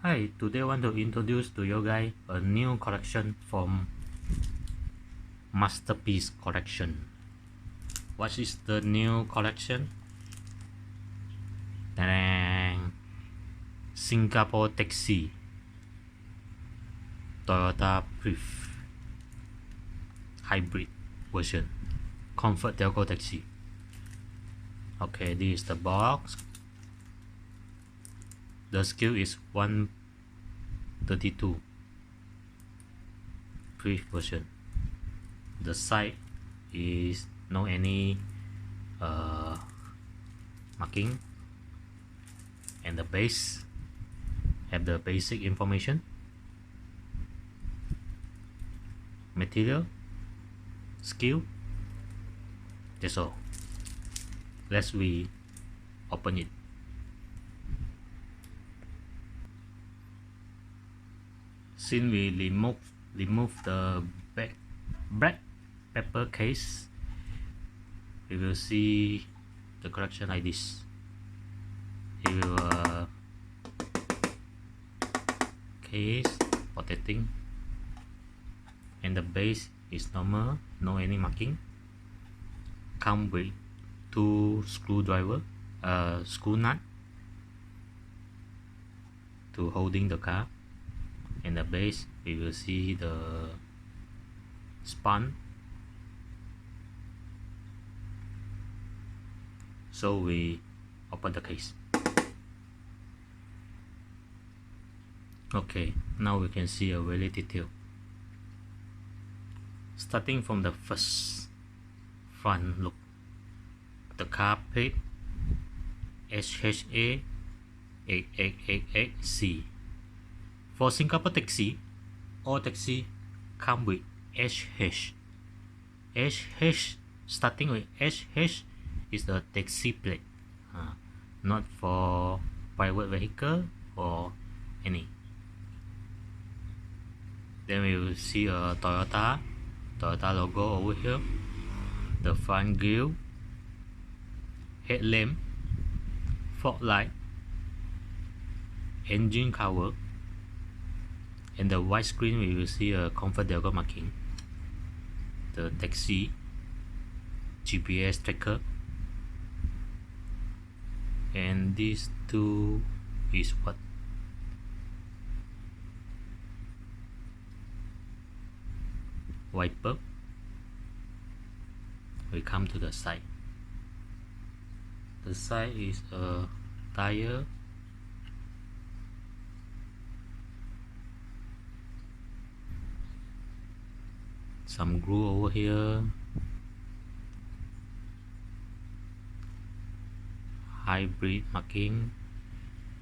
Hi, today I want to introduce to you guys a new collection from Masterpiece Collection. What is the new collection? Ta-da! Singapore Taxi Toyota Prius Hybrid version Comfort Delgro Taxi. Okay, this is the box. The scale is 132 Prius version. The side is no any marking, and the base have the basic information, material, scale. That's all. Let's we open it. Since we remove the black paper case, we will see the collection like this. It will case protecting, and the base is normal, no any marking. Come with 2 screwdriver, screw nut to holding the car. In the base we will see the span. So we open the case. Okay, now we can see a very detail. Starting from the first front look, the car plate HHA 8888C. For Singapore taxi, all taxi come with HH. HH, starting with HH is the taxi plate, not for private vehicle or any. Then we will see a Toyota logo over here, the front grille, headlamp, fog light, engine cover, and the white screen we will see a Comfort Delgro marking, the taxi, GPS tracker, and these two is what? Wiper. We come to the side. The side is a tire, some glue over here, hybrid marking,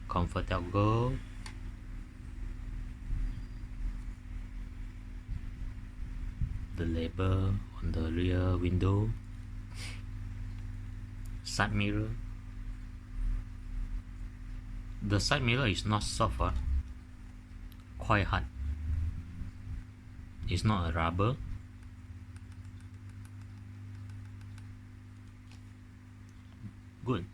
Comfort Delgro, the label on the rear window, side mirror. The side mirror is not soft, quite hard. It's not a rubber. Good.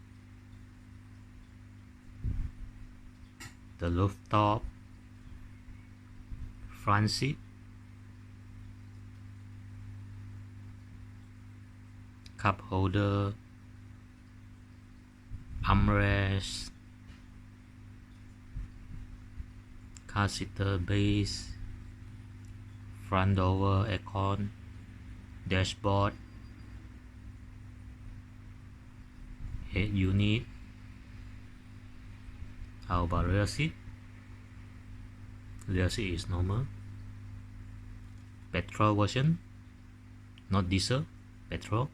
The rooftop, front seat, cup holder, armrest, car seater base, front door aircon, dashboard, head unit. How about rear seat? Rear seat is normal. Petrol version, not diesel, petrol.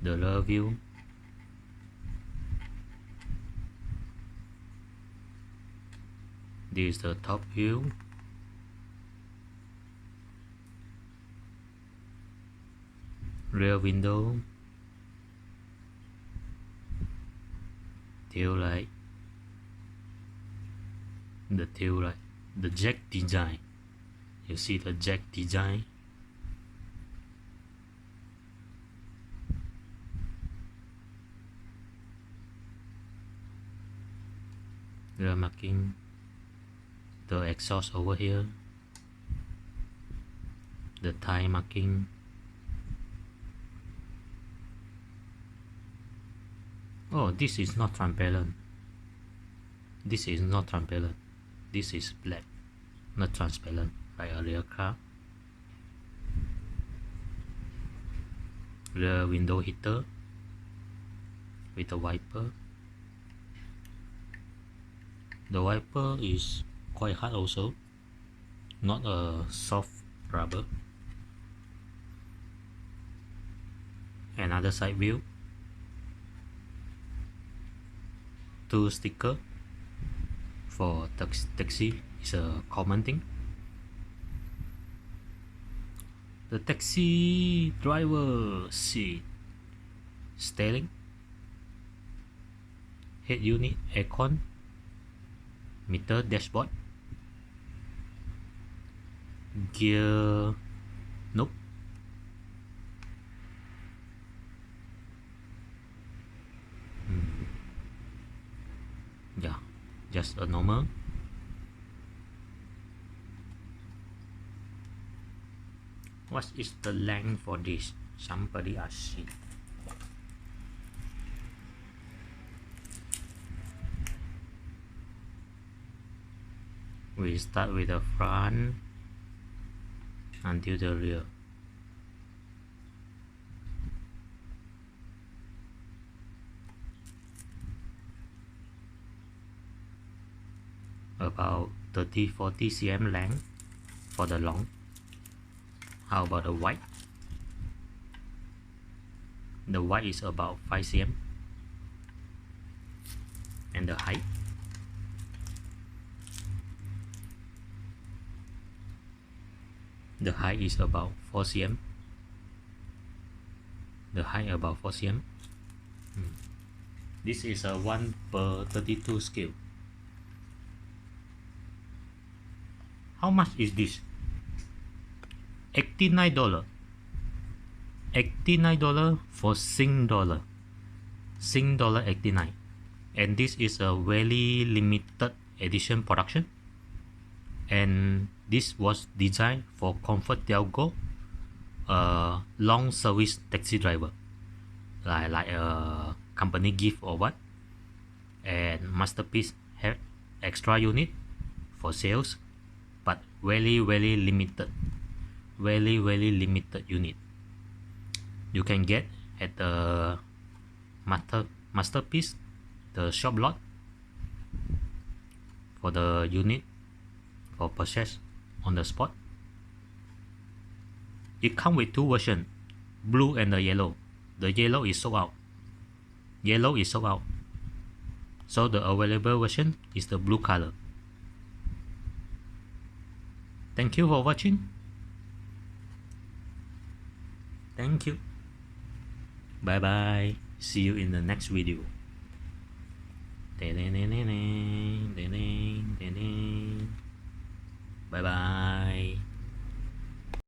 The rear view. This is the top view. Rear window. Tail light. The tail light. The jack design. You see the jack design. Rear marking. the exhaust over here, the tire marking. Oh, this is not transparent. This is not transparent. This is black, not transparent like a real car. The window heater with a wiper. The wiper is quite hard also, not a soft rubber. Another side view. 2 sticker for taxi is a common thing. The taxi driver seat, steering, head unit, aircon, meter, dashboard, gear, nope. Yeah, just a normal. What is the length for this? Somebody asked it. We start with the front until the rear. About 30-40 cm length for the long. How about the wide? The wide is about 5 cm. And the height? The height is about 4 cm. The height about 4 cm. This is a 1/32 scale. How much is this? $89. $89 for Sing dollar. Sing dollar 89. And this is a very limited edition production. And this was designed for Comfort Delgro, a long service taxi driver, like a company gift or what. And Masterpiece have extra unit for sales, but very limited, very limited unit. You can get at the Masterpiece, the shop lot, for the unit for purchase on the spot. It comes with 2 versions, blue and the yellow. The yellow is sold out. Yellow is sold out. So the available version is the blue color. Thank you for watching. Thank you. Bye bye. See you in the next video. Bye bye.